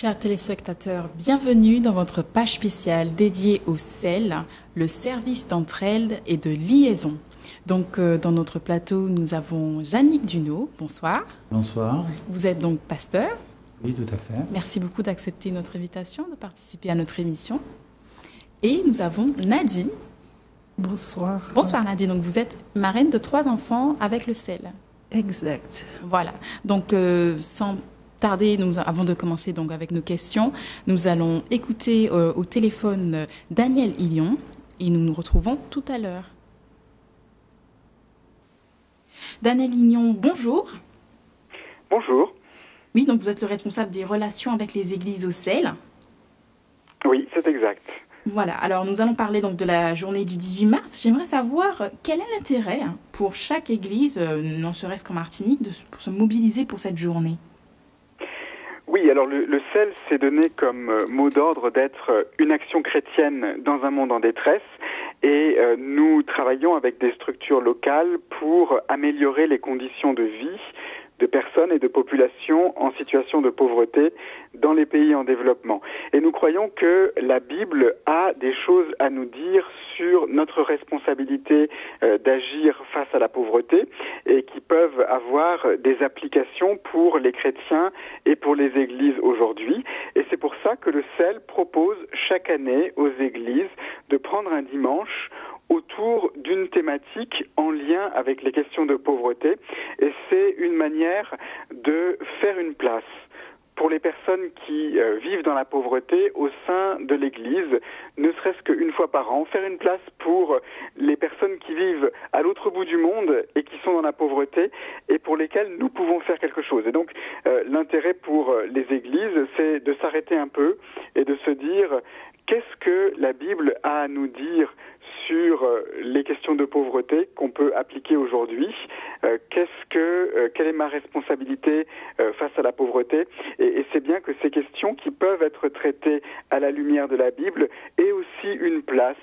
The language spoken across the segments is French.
Chers téléspectateurs, bienvenue dans votre page spéciale dédiée au sel, le service d'entraide et de liaison. Donc, dans notre plateau, nous avons Yannick Duneau. Bonsoir. Bonsoir. Vous êtes donc pasteur. Oui, tout à fait. Merci beaucoup d'accepter notre invitation, de participer à notre émission. Et nous avons Nadine. Bonsoir. Bonsoir Nadine. Donc, vous êtes marraine de 3 enfants avec le sel. Exact. Voilà. Donc, sans tarder, avant de commencer donc avec nos questions, nous allons écouter au téléphone Daniel Ilion et nous nous retrouvons tout à l'heure. Daniel Ilion, bonjour. Bonjour. Oui, donc vous êtes le responsable des relations avec les églises au sel. Oui, c'est exact. Voilà, alors nous allons parler donc de la journée du 18 mars. J'aimerais savoir quel est l'intérêt pour chaque église, n'en serait-ce qu'en Martinique, de se mobiliser pour cette journée. Oui, alors le sel s'est donné comme mot d'ordre d'être une action chrétienne dans un monde en détresse et nous travaillons avec des structures locales pour améliorer les conditions de vie de personnes et de populations en situation de pauvreté dans les pays en développement. Et nous croyons que la Bible a des choses à nous dire sur notre responsabilité d'agir face à la pauvreté et qui peuvent avoir des applications pour les chrétiens et pour les églises aujourd'hui. Et c'est pour ça que le CEL propose chaque année aux églises de prendre un dimanche autour d'une thématique en lien avec les questions de pauvreté. Et c'est une manière de faire une place pour les personnes qui vivent dans la pauvreté au sein de l'Église, ne serait-ce qu'une fois par an, faire une place pour les personnes qui vivent à l'autre bout du monde et qui sont dans la pauvreté et pour lesquelles nous pouvons faire quelque chose. Et donc, l'intérêt pour les Églises, c'est de s'arrêter un peu et de se dire qu'est-ce que la Bible a à nous dire sur les questions de pauvreté qu'on peut appliquer aujourd'hui. Quelle est ma responsabilité face à la pauvreté et c'est bien que ces questions qui peuvent être traitées à la lumière de la Bible aient aussi une place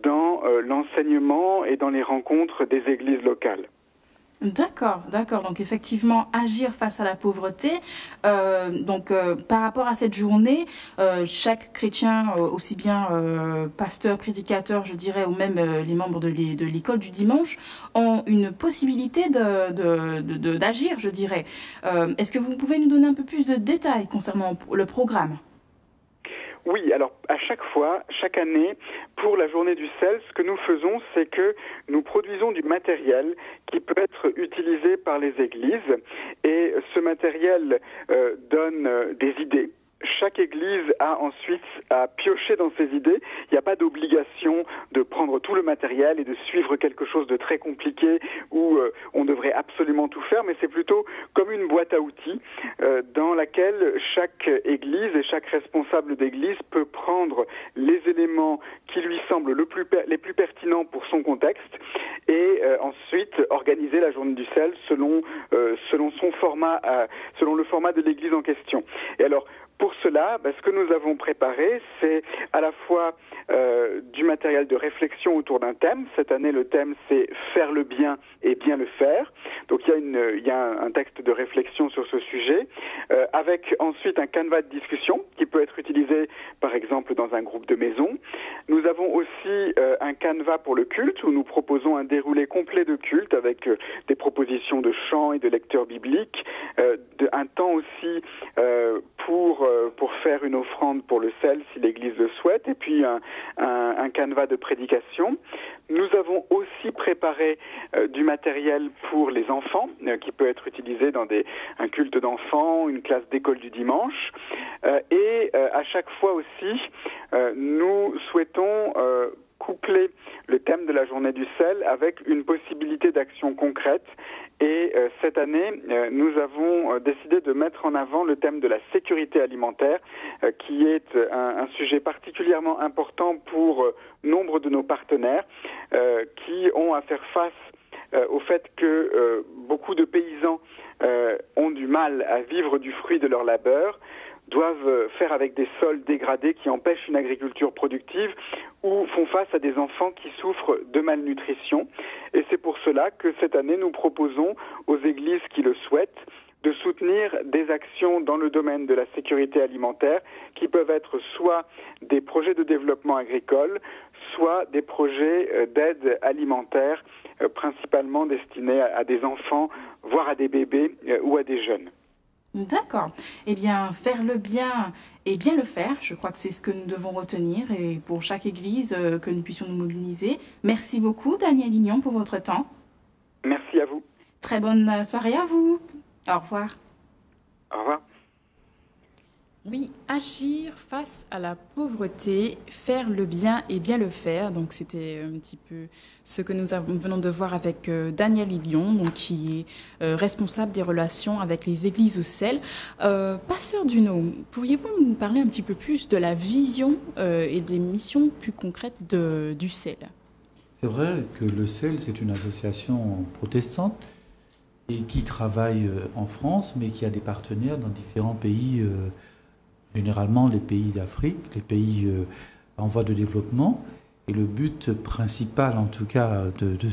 dans l'enseignement et dans les rencontres des églises locales. D'accord. Donc effectivement, agir face à la pauvreté. Par rapport à cette journée, chaque chrétien, aussi bien pasteur, prédicateur, je dirais, ou même les membres de l'école du dimanche, ont une possibilité d'agir, je dirais. Est-ce que vous pouvez nous donner un peu plus de détails concernant le programme ? Oui, alors à chaque fois, chaque année, pour la journée du sel, ce que nous faisons, c'est que nous produisons du matériel qui peut être utilisé par les églises et ce matériel donne des idées. Chaque église a ensuite à piocher dans ses idées. Il n'y a pas d'obligation de prendre tout le matériel et de suivre quelque chose de très compliqué où on devrait absolument tout faire, mais c'est plutôt comme une boîte à outils dans laquelle chaque église et chaque responsable d'église peut prendre les éléments qui lui semblent les plus pertinents pour son contexte et ensuite organiser la journée du sel selon son format, selon le format de l'église en question. Et alors, pour cela, ce que nous avons préparé, c'est à la fois du matériel de réflexion autour d'un thème. Cette année, le thème, c'est « Faire le bien et bien le faire ». Donc, il y a un texte de réflexion sur ce sujet, avec ensuite un canevas de discussion qui peut être utilisé, par exemple, dans un groupe de maison. Nous avons aussi un canevas pour le culte, où nous proposons un déroulé complet de culte avec des propositions de chants et de lecteurs bibliques, un temps aussi pour faire une offrande pour le sel si l'Église le souhaite, et puis un canevas de prédication. Nous avons aussi préparé du matériel pour les enfants qui peut être utilisé dans un culte d'enfants, une classe d'école du dimanche. Et à chaque fois aussi, nous souhaitons coupler le thème de la journée du sel avec une possibilité d'action concrète. Et cette année, nous avons décidé de mettre en avant le thème de la sécurité alimentaire, qui est un sujet particulièrement important pour nombre de nos partenaires qui ont à faire face au fait que beaucoup de paysans ont du mal à vivre du fruit de leur labeur, doivent faire avec des sols dégradés qui empêchent une agriculture productive ou font face à des enfants qui souffrent de malnutrition. Et c'est pour cela que cette année, nous proposons aux églises qui le souhaitent de soutenir des actions dans le domaine de la sécurité alimentaire qui peuvent être soit des projets de développement agricole, soit des projets d'aide alimentaire, principalement destinés à des enfants, voire à des bébés ou à des jeunes. D'accord. Eh bien, faire le bien et bien le faire, je crois que c'est ce que nous devons retenir et pour chaque église que nous puissions nous mobiliser. Merci beaucoup, Daniel Lignon, pour votre temps. Merci à vous. Très bonne soirée à vous. Au revoir. Au revoir. Oui, agir face à la pauvreté, faire le bien et bien le faire. Donc, c'était un petit peu ce que nous venons de voir avec Daniel Lignon, donc qui est responsable des relations avec les églises au sel. Pasteur Duno, pourriez-vous nous parler un petit peu plus de la vision et des missions plus concrètes du sel? C'est vrai que le sel, c'est une association protestante et qui travaille en France, mais qui a des partenaires dans différents pays, généralement les pays d'Afrique, les pays en voie de développement. Et le but principal, en tout cas, de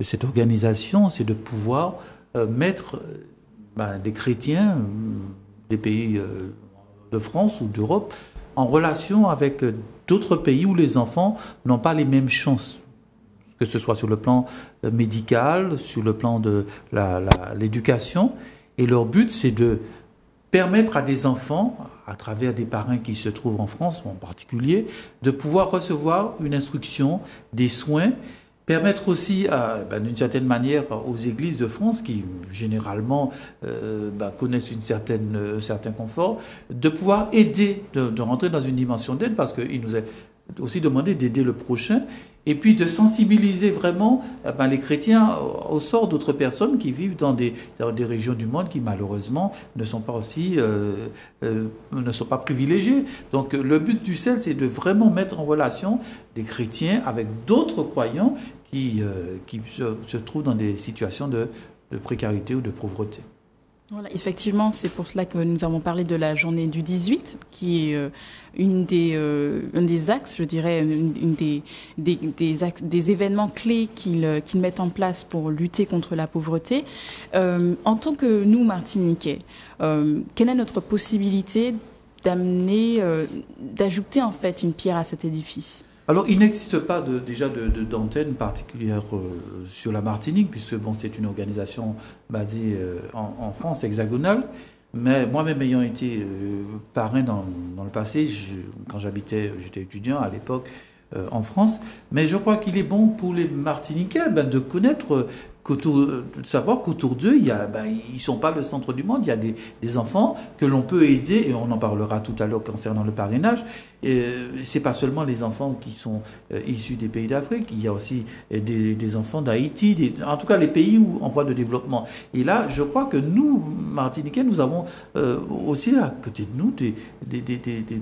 cette organisation, c'est de pouvoir mettre les chrétiens des pays de France ou d'Europe en relation avec d'autres pays où les enfants n'ont pas les mêmes chances, que ce soit sur le plan médical, sur le plan de l'éducation. Et leur but, c'est de permettre à des enfants, à travers des parrains qui se trouvent en France en particulier, de pouvoir recevoir une instruction, des soins, permettre aussi, d'une certaine manière, aux églises de France, qui généralement connaissent un certain confort, de pouvoir aider, de rentrer dans une dimension d'aide, parce qu'il nous est aussi demandé d'aider le prochain, et puis de sensibiliser vraiment les chrétiens au sort d'autres personnes qui vivent dans des régions du monde qui malheureusement ne sont pas aussi ne sont pas privilégiées. Donc le but du sel, c'est de vraiment mettre en relation des chrétiens avec d'autres croyants qui se trouvent dans des situations de précarité ou de pauvreté. Voilà, effectivement, c'est pour cela que nous avons parlé de la journée du 18, qui est un des axes, je dirais, des événements clés qu'ils mettent en place pour lutter contre la pauvreté. En tant que nous, Martiniquais, quelle est notre possibilité d'ajouter en fait une pierre à cet édifice ? Alors, il n'existe pas d'antenne particulière sur la Martinique, puisque c'est une organisation basée en France, hexagonale. Mais moi-même ayant été parrain dans le passé, quand j'étais étudiant à l'époque en France, mais je crois qu'il est bon pour les Martiniquais de connaître, de savoir qu'autour d'eux, ils ne sont pas le centre du monde. Il y a des enfants que l'on peut aider, et on en parlera tout à l'heure concernant le parrainage. C'est pas seulement les enfants qui sont issus des pays d'Afrique, il y a aussi des enfants d'Haïti, en tout cas les pays en voie de développement. Et là, je crois que nous, Martiniquais, nous avons aussi à côté de nous des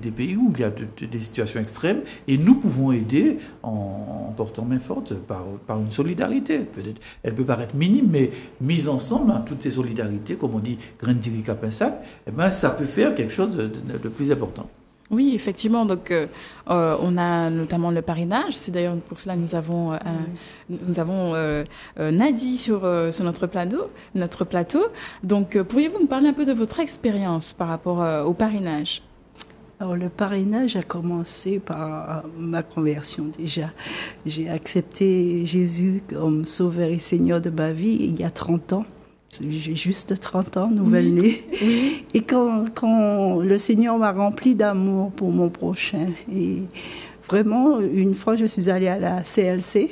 pays où il y a des situations extrêmes, et nous pouvons aider en portant main forte par une solidarité. Peut-être, elle peut paraître minime, mais mise ensemble, toutes ces solidarités, comme on dit, grain de diri capin-sac, ça peut faire quelque chose de plus important. Oui, effectivement. Donc, on a notamment le parrainage. C'est d'ailleurs pour cela que nous avons Nadie sur notre plateau. Donc, pourriez-vous nous parler un peu de votre expérience par rapport au parrainage ? Alors, le parrainage a commencé par ma conversion déjà. J'ai accepté Jésus comme sauveur et Seigneur de ma vie il y a 30 ans. J'ai juste 30 ans, nouvelle-née. Oui. Et quand le Seigneur m'a rempli d'amour pour mon prochain. Et vraiment, une fois, je suis allée à la CLC,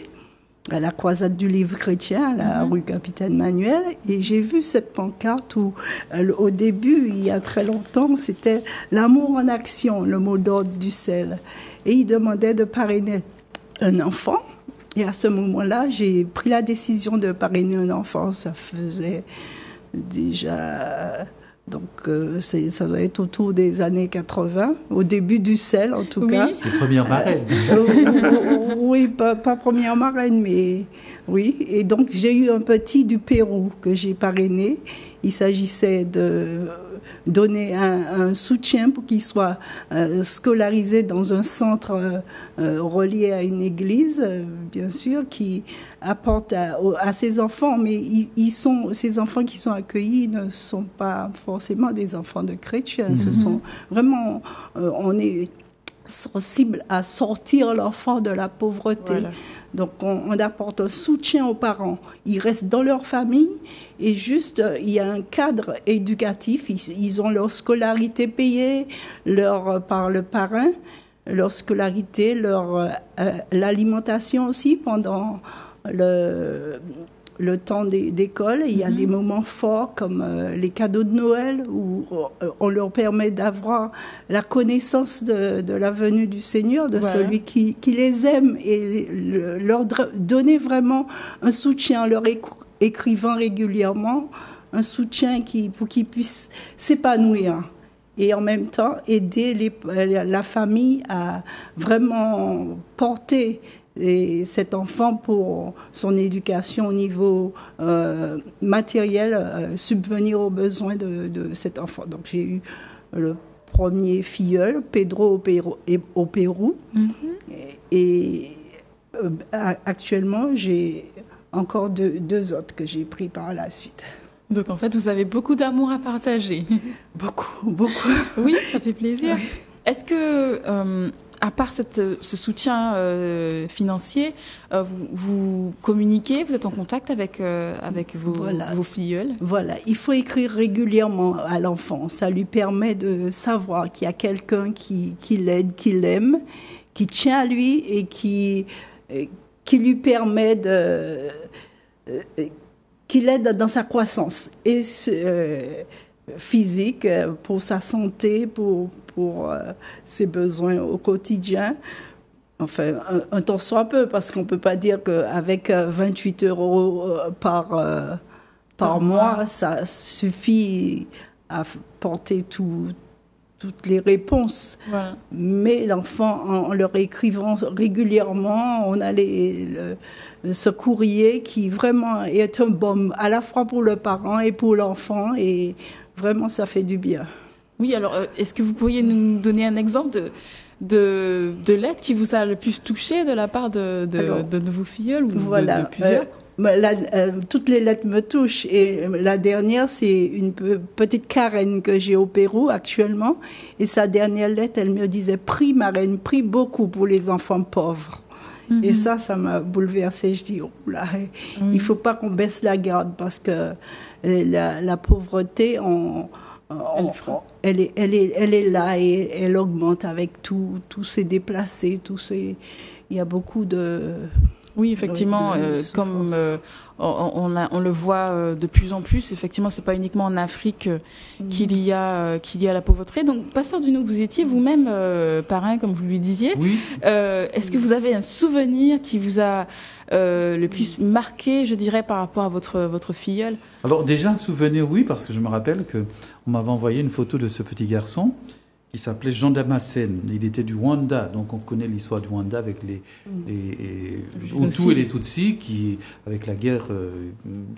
à la croisade du livre chrétien, à la rue Capitaine Manuel, et j'ai vu cette pancarte où, au début, il y a très longtemps, c'était l'amour en action, le mot d'ordre du sel. Et il demandait de parrainer un enfant. Et à ce moment-là, j'ai pris la décision de parrainer un enfant. Ça faisait déjà... Donc, ça doit être autour des années 80, au début du sel, en tout cas. Les premières marraines. Oui, pas première marraine, mais oui. Et donc, j'ai eu un petit du Pérou que j'ai parrainé. Il s'agissait donner un soutien pour qu'ils soient scolarisés dans un centre relié à une église, bien sûr, qui apporte à ces enfants, mais ces enfants qui sont accueillis ne sont pas forcément des enfants de chrétiens. Ce sont vraiment, on est sensible à sortir l'enfant de la pauvreté. Voilà. Donc, on apporte un soutien aux parents. Ils restent dans leur famille et juste, il y a un cadre éducatif. Ils ont leur scolarité payée par le parrain, leur scolarité, l'alimentation aussi pendant le temps d'école. Il y a des moments forts comme les cadeaux de Noël où on leur permet d'avoir la connaissance de la venue du Seigneur, de celui qui les aime, et leur donner vraiment un soutien, leur écrivant régulièrement, un soutien pour qu'ils puissent s'épanouir. Et en même temps, aider la famille à vraiment porter cet enfant pour son éducation au niveau matériel, subvenir aux besoins de cet enfant. Donc j'ai eu le premier filleul, Pedro au Pérou, et actuellement j'ai encore deux autres que j'ai pris par la suite. Donc en fait, vous avez beaucoup d'amour à partager. Beaucoup. Oui, ça fait plaisir. Est-ce que à part ce soutien financier, vous communiquez, vous êtes en contact avec vos filleuls? Voilà, il faut écrire régulièrement à l'enfant. Ça lui permet de savoir qu'il y a quelqu'un qui l'aide, qui l'aime, qui tient à lui et qui lui permet qui l'aide dans sa croissance et physique, pour sa santé, pour ses besoins au quotidien. Enfin, un tant soit peu, parce qu'on ne peut pas dire qu'avec 28 € par mois, ça suffit à porter toutes les réponses. Voilà. Mais l'enfant, en leur écrivant régulièrement, on a ce courrier qui vraiment est un baume, à la fois pour le parent et pour l'enfant, et vraiment ça fait du bien. Oui, alors est-ce que vous pourriez nous donner un exemple de lettre qui vous a le plus touché de la part de vos filleuls ou de plusieurs? Toutes les lettres me touchent, et la dernière, c'est une petite Karen que j'ai au Pérou actuellement, et sa dernière lettre, elle me disait: prie ma reine, prie beaucoup pour les enfants pauvres. Et ça m'a bouleversée. Je dis, oh là, il faut pas qu'on baisse la garde, parce que la pauvreté, elle est là, et elle augmente avec tous ces déplacés, il y a beaucoup de... Oui, effectivement, comme on le voit de plus en plus, effectivement, c'est pas uniquement en Afrique qu'il y a la pauvreté. Donc, pasteur Duno, vous étiez vous-même parrain, comme vous lui disiez. Oui. Est-ce que vous avez un souvenir qui vous a le plus marqué, je dirais, par rapport à votre filleul? Alors déjà, un souvenir, oui, parce que je me rappelle qu'on m'avait envoyé une photo de ce petit garçon qui s'appelait Jean Damascène. Il était du Rwanda, donc on connaît l'histoire du Rwanda avec les Hutus et les Tutsis, avec la guerre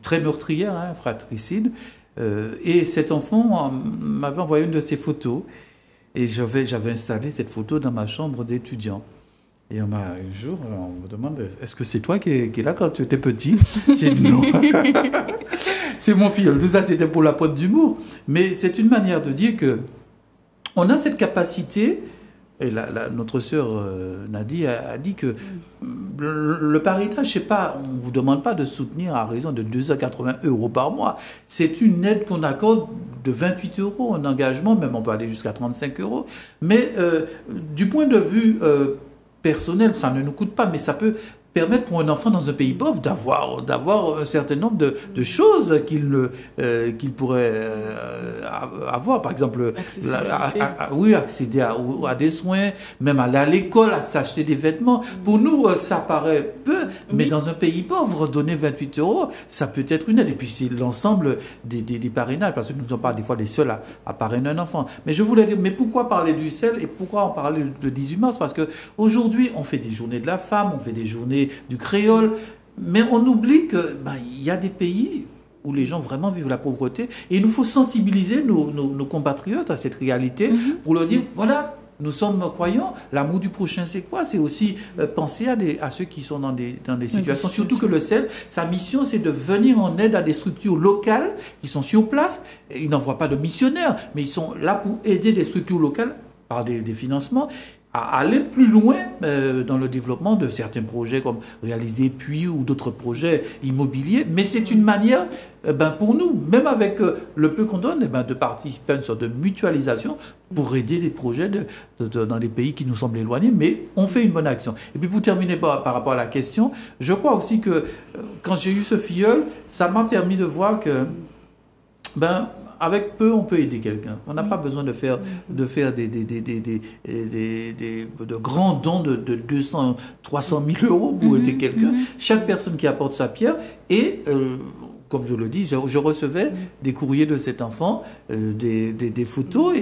très meurtrière, fratricide. Et cet enfant m'avait envoyé une de ses photos, et j'avais installé cette photo dans ma chambre d'étudiant. Et un jour, on me demande: est-ce que c'est toi qui es là quand tu étais petit? J'ai dit non. C'est mon filleul. Tout ça, c'était pour la pointe d'humour. Mais c'est une manière de dire que on a cette capacité, et notre sœur Nadie a dit que le parrainage, je sais pas, on ne vous demande pas de soutenir à raison de 280 € par mois. C'est une aide qu'on accorde de 28 € en engagement, même on peut aller jusqu'à 35 €. Mais du point de vue personnel, ça ne nous coûte pas, mais ça peut permettre pour un enfant dans un pays pauvre d'avoir un certain nombre de choses qu'il pourrait avoir. Par exemple, accéder à des soins, même aller à l'école, à s'acheter des vêtements. Pour nous, ça paraît peu, mais dans un pays pauvre, donner 28 €, ça peut être une aide. Et puis c'est l'ensemble des parrainages, parce que nous ne sommes pas des fois les seuls à parrainer un enfant. Mais je voulais dire, mais pourquoi parler du sel et pourquoi en parler le 18 mars? Parce qu'aujourd'hui, on fait des journées de la femme, on fait des journées du créole, mais on oublie que y a des pays où les gens vraiment vivent la pauvreté. Et il nous faut sensibiliser nos compatriotes à cette réalité pour leur dire, voilà, nous sommes croyants, l'amour du prochain c'est quoi? C'est aussi penser à ceux qui sont dans des situations, surtout que le CEL, sa mission c'est de venir en aide à des structures locales qui sont sur place. Ils n'envoient pas de missionnaires, mais ils sont là pour aider des structures locales par des financements à aller plus loin dans le développement de certains projets comme réaliser des puits ou d'autres projets immobiliers. Mais c'est une manière pour nous, même avec le peu qu'on donne, de participer à une sorte de mutualisation pour aider des projets dans des pays qui nous semblent éloignés, mais on fait une bonne action. Et puis pour terminer par rapport à la question, je crois aussi que quand j'ai eu ce filleul, ça m'a permis de voir que avec peu, on peut aider quelqu'un. On n'a pas besoin de faire de grands dons de 200, 300 000 euros pour aider quelqu'un. Chaque personne qui apporte sa pierre et comme je le dis, je recevais des courriers de cet enfant, des photos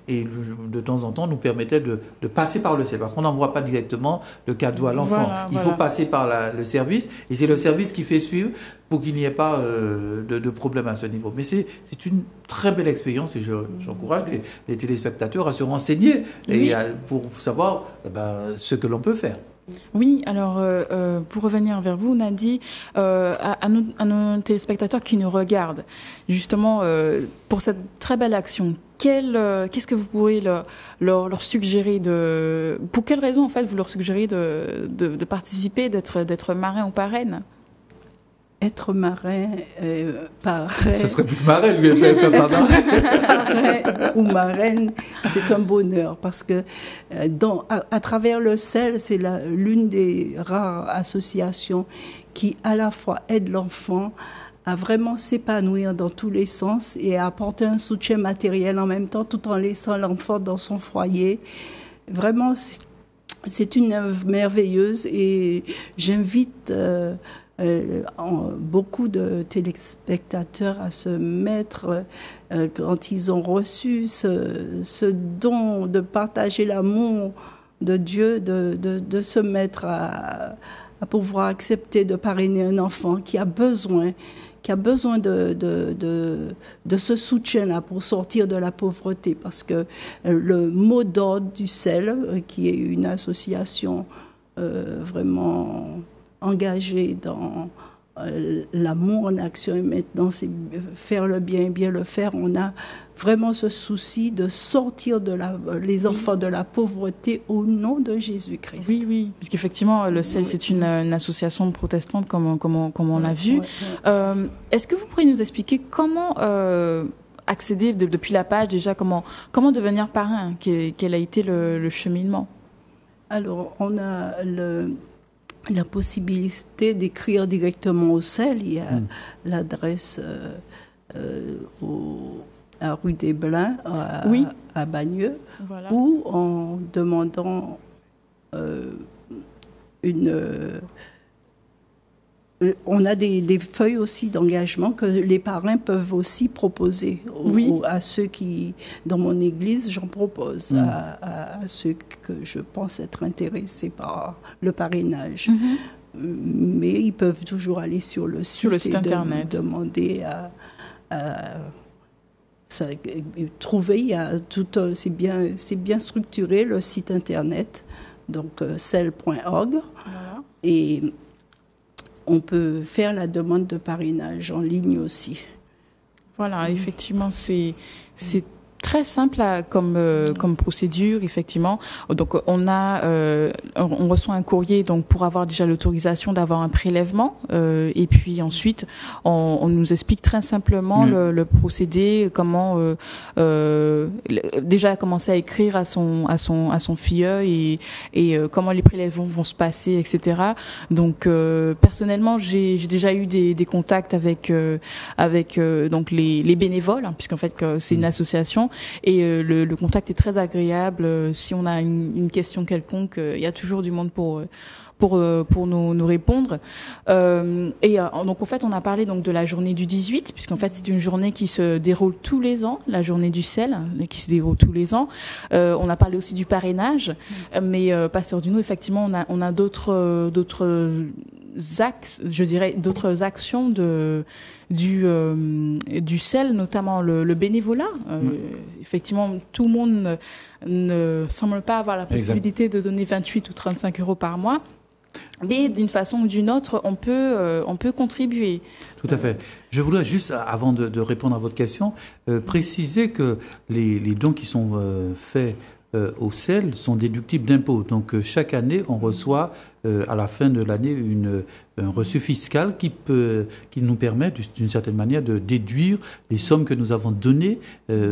et de temps en temps nous permettait de passer par le CEL parce qu'on n'envoie pas directement le cadeau à l'enfant. Il faut passer par le service et c'est le service qui fait suivre pour qu'il n'y ait pas de problème à ce niveau. Mais c'est une très belle expérience et j'encourage les téléspectateurs à se renseigner et pour savoir ce que l'on peut faire. Oui, alors pour revenir vers vous, Nadi, à nos téléspectateurs qui nous regardent, justement pour cette très belle action, qu'est-ce que vous pourriez leur suggérer pour quelles raisons en fait vous leur suggérez de participer, d'être marin ou parraine? Être marin, Ce serait plus marin, lui. Parrain ou marraine, c'est un bonheur parce que à travers le CEL, c'est l'une des rares associations qui à la fois aide l'enfant à vraiment s'épanouir dans tous les sens et à apporter un soutien matériel en même temps tout en laissant l'enfant dans son foyer. Vraiment, c'est une œuvre merveilleuse et j'invite beaucoup de téléspectateurs à se mettre quand ils ont reçu ce don de partager l'amour de Dieu, de se mettre à pouvoir accepter de parrainer un enfant qui a besoin de ce soutien-là pour sortir de la pauvreté. Parce que le mot d'ordre du CEL, qui est une association vraiment engagé dans l'amour en action et maintenant c'est faire le bien et bien le faire. On a vraiment ce souci de sortir les enfants de la pauvreté au nom de Jésus-Christ. Oui, parce qu'effectivement le CEL c'est une association protestante comme on l'a vu. Est-ce que vous pourriez nous expliquer comment accéder depuis la page déjà, comment devenir parrain, quel a été le cheminement? Alors on a la possibilité d'écrire directement au CEL. Il y a l'adresse à rue des Blins, à Bagneux, ou en demandant on a des feuilles aussi d'engagement que les parrains peuvent aussi proposer à ceux qui, dans mon église, j'en propose à ceux que je pense être intéressés par le parrainage. Mais ils peuvent toujours aller sur le site internet, demander trouver. Il y a c'est bien structuré le site internet, donc cel.org, et on peut faire la demande de parrainage en ligne aussi. Voilà, effectivement, c'est très simple comme procédure, effectivement. Donc on reçoit un courrier donc pour avoir déjà l'autorisation d'avoir un prélèvement et puis ensuite on nous explique très simplement le procédé, comment déjà commencer à écrire à son filleul et comment les prélèvements vont se passer, etc. Donc personnellement j'ai déjà eu des contacts avec donc les bénévoles, hein, puisqu'en fait c'est une association. Et le contact est très agréable. Si on a une question quelconque, il y a toujours du monde pour nous répondre. Donc en fait, on a parlé donc de la journée du 18, puisqu'en fait c'est une journée qui se déroule tous les ans, la journée du CEL, qui se déroule tous les ans. On a parlé aussi du parrainage, mais Pasteur Duno, effectivement, on a d'autres axes, je dirais, d'autres actions du CEL, notamment le bénévolat. Effectivement, tout le monde ne semble pas avoir la possibilité de donner 28 ou 35 euros par mois. Mais d'une façon ou d'une autre, on peut contribuer. Tout à fait. Je voudrais juste, avant de répondre à votre question, préciser que les dons qui sont faits au CEL sont déductibles d'impôts. Donc chaque année, on reçoit à la fin de l'année un reçu fiscal qui nous permet d'une certaine manière de déduire les sommes que nous avons données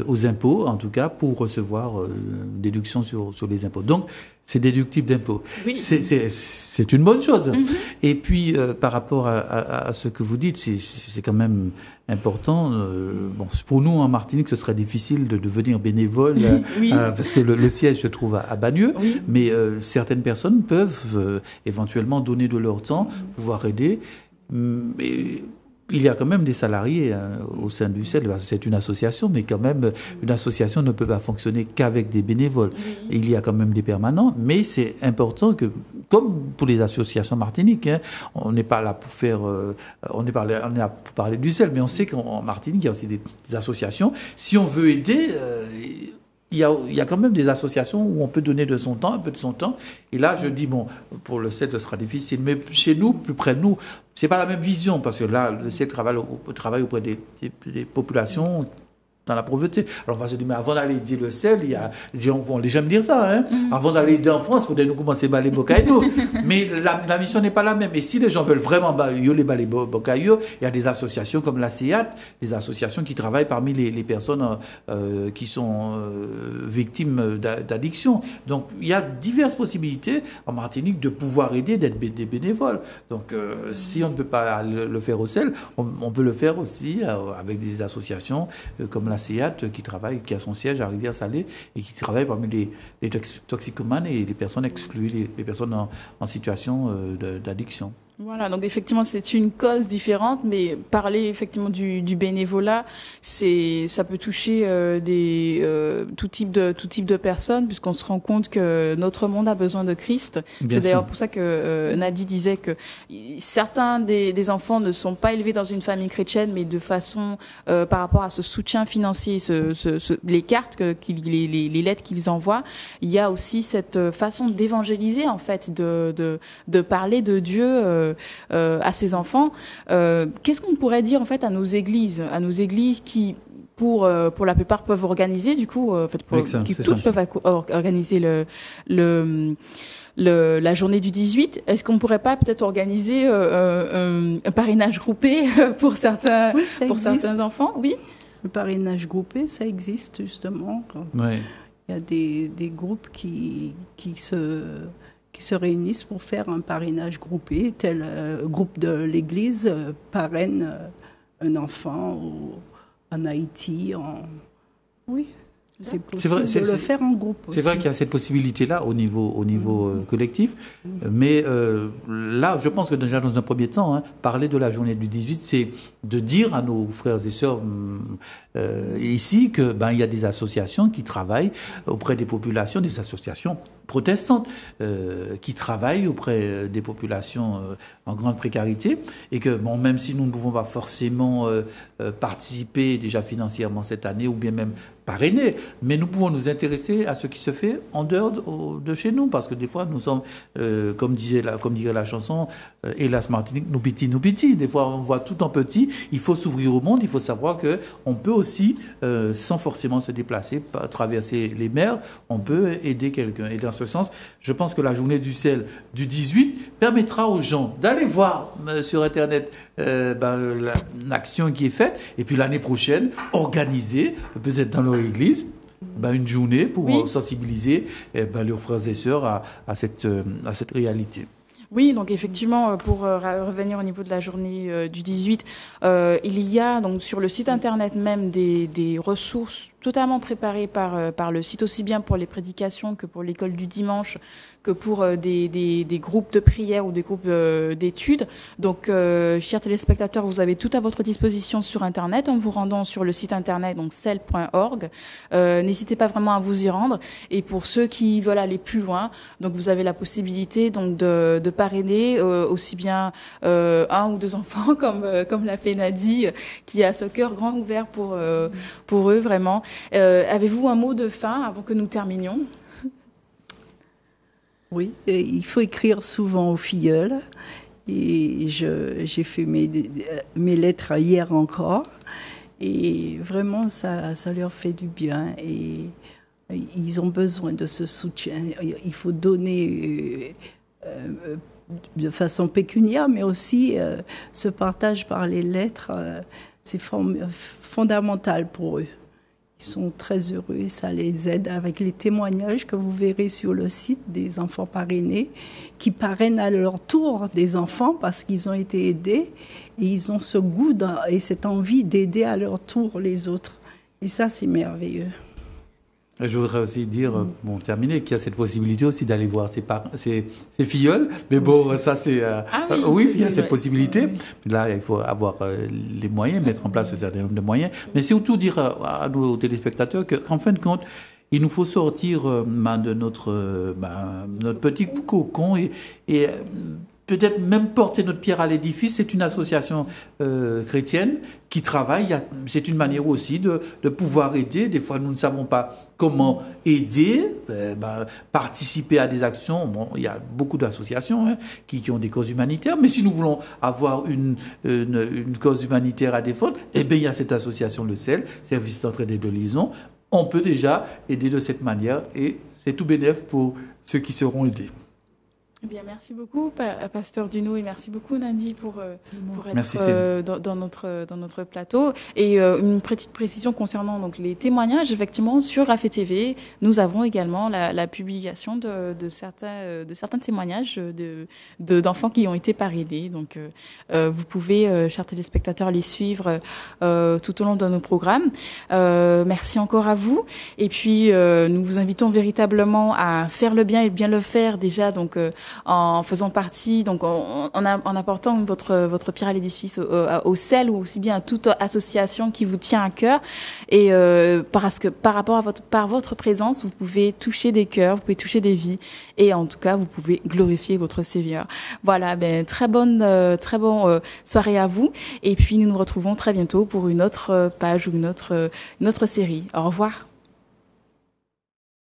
aux impôts, en tout cas pour recevoir une déduction sur les impôts. Donc c'est déductible d'impôts. Oui. C'est une bonne chose. Mm-hmm. Et puis par rapport à ce que vous dites, c'est quand même important. Bon, pour nous en Martinique, ce serait difficile de devenir bénévole parce que le siège se trouve à Bagneux, mais certaines personnes peuvent éventuellement donner de leur temps, pouvoir aider. Mais il y a quand même des salariés au sein du CEL. C'est une association, mais quand même, une association ne peut pas fonctionner qu'avec des bénévoles. Il y a quand même des permanents, mais c'est important que, comme pour les associations martiniques, on n'est pas là pour faire... on est là pour parler du CEL, mais on sait qu'en Martinique, il y a aussi des associations. Si on veut aider... Il y a quand même des associations où on peut donner de son temps, un peu de son temps. Et là, je dis, bon, pour le CEL, ce sera difficile. Mais chez nous, plus près de nous, c'est pas la même vision. Parce que là, le CEL travaille auprès des populations dans la pauvreté. Alors on va se dire, mais avant d'aller aider le CEL, les gens me dire ça, hein. Avant d'aller aider en France, il faudrait nous commencer par les Bocaïo. Mais la mission n'est pas la même. Et si les gens veulent vraiment les Bocaïo, il y a des associations comme la CEAT, des associations qui travaillent parmi les personnes qui sont victimes d'addiction. Donc il y a diverses possibilités en Martinique de pouvoir aider, d'être des bénévoles. Donc si on ne peut pas le faire au CEL, on peut le faire aussi avec des associations comme la CEAT qui a son siège à Rivière-Salée et qui travaille parmi les toxicomanes et les personnes exclues, les personnes en situation d'addiction. Voilà, donc effectivement c'est une cause différente, mais parler effectivement du bénévolat, ça peut toucher tout type de personnes, puisqu'on se rend compte que notre monde a besoin de Christ. C'est d'ailleurs pour ça que Nadi disait que certains des enfants ne sont pas élevés dans une famille chrétienne, mais de façon par rapport à ce soutien financier, les cartes les lettres qu'ils envoient, il y a aussi cette façon d'évangéliser en fait, de parler de Dieu à ces enfants. Qu'est-ce qu'on pourrait dire en fait à nos églises qui pour la plupart peuvent organiser du coup peuvent organiser la journée du 18. Est-ce qu'on pourrait pas peut-être organiser un parrainage groupé pour certains enfants? Oui. Le parrainage groupé, ça existe justement. Oui. Il y a des groupes qui se réunissent pour faire un parrainage groupé. Tel groupe de l'Église parraine un enfant en Haïti. Oui, c'est possible de le faire en groupe aussi. C'est vrai qu'il y a cette possibilité-là au niveau collectif. Mais là, je pense que déjà dans un premier temps, parler de la journée du 18, c'est de dire à nos frères et sœurs ici que il y a des associations qui travaillent auprès des populations, des associations protestantes qui travaillent auprès des populations en grande précarité et que même si nous ne pouvons pas forcément participer déjà financièrement cette année ou bien même parrainer, mais nous pouvons nous intéresser à ce qui se fait en dehors de chez nous, parce que des fois nous sommes comme dirait la chanson hélas Martinique, nous petits, des fois on voit tout en petit. Il faut s'ouvrir au monde, il faut savoir que on peut aussi sans forcément se déplacer, traverser les mers, on peut aider quelqu'un. Et dans ce sens, je pense que la journée du CEL du 18 permettra aux gens d'aller voir sur Internet l'action qui est faite, et puis l'année prochaine, organiser, peut-être dans leur église, une journée pour sensibiliser leurs frères et sœurs à cette réalité. Oui, donc effectivement, pour revenir au niveau de la journée du 18, il y a donc sur le site internet même des ressources totalement préparé par le site, aussi bien pour les prédications que pour l'école du dimanche, que pour des groupes de prière ou des groupes d'études. Donc, chers téléspectateurs, vous avez tout à votre disposition sur Internet en vous rendant sur le site Internet, donc cel.org. N'hésitez pas vraiment à vous y rendre. Et pour ceux qui veulent aller plus loin, donc vous avez la possibilité donc de parrainer aussi bien un ou deux enfants, comme l'a fait Nadie, qui a ce cœur grand ouvert pour eux, vraiment. Avez-vous un mot de fin avant que nous terminions? Oui, il faut écrire souvent aux filleuls. Et j'ai fait mes lettres hier encore. Et vraiment, ça leur fait du bien. Et ils ont besoin de ce soutien. Il faut donner de façon pécuniaire, mais aussi ce partage par les lettres, c'est fondamental pour eux. Ils sont très heureux et ça les aide avec les témoignages que vous verrez sur le site des enfants parrainés qui parrainent à leur tour des enfants parce qu'ils ont été aidés et ils ont ce goût et cette envie d'aider à leur tour les autres. Et ça, c'est merveilleux. Je voudrais aussi dire, terminer, qu'il y a cette possibilité aussi d'aller voir ses filleuls. Mais bon, ça c'est... oui, il y a cette possibilité. Oui. Là, il faut avoir les moyens, mettre en place un certain nombre de moyens. Mais c'est surtout dire à nos téléspectateurs qu'en fin de compte, il nous faut sortir de notre petit cocon et peut-être même porter notre pierre à l'édifice. C'est une association chrétienne qui travaille. C'est une manière aussi de pouvoir aider. Des fois, nous ne savons pas comment aider, participer à des actions. Bon, il y a beaucoup d'associations qui ont des causes humanitaires, mais si nous voulons avoir une cause humanitaire à défendre, eh bien, il y a cette association, le CEL, Service d'entraide et de liaison. On peut déjà aider de cette manière et c'est tout bénef pour ceux qui seront aidés. Eh bien, merci beaucoup, Pasteur Duno, et merci beaucoup, Nadie, pour merci, être dans notre plateau. Et une petite précision concernant donc les témoignages, effectivement, sur Rafé TV, nous avons également la publication de certains témoignages d'enfants qui ont été parrainés. Donc, vous pouvez, chers téléspectateurs, les suivre tout au long de nos programmes. Merci encore à vous. Et puis, nous vous invitons véritablement à faire le bien et bien le faire déjà. Donc, en faisant partie, donc en apportant votre pierre à l'édifice au CEL ou aussi bien à toute association qui vous tient à cœur. Et parce que par votre présence, vous pouvez toucher des cœurs, vous pouvez toucher des vies, et en tout cas, vous pouvez glorifier votre Seigneur. Voilà, très bonne soirée à vous. Et puis nous nous retrouvons très bientôt pour une autre page ou une autre série. Au revoir.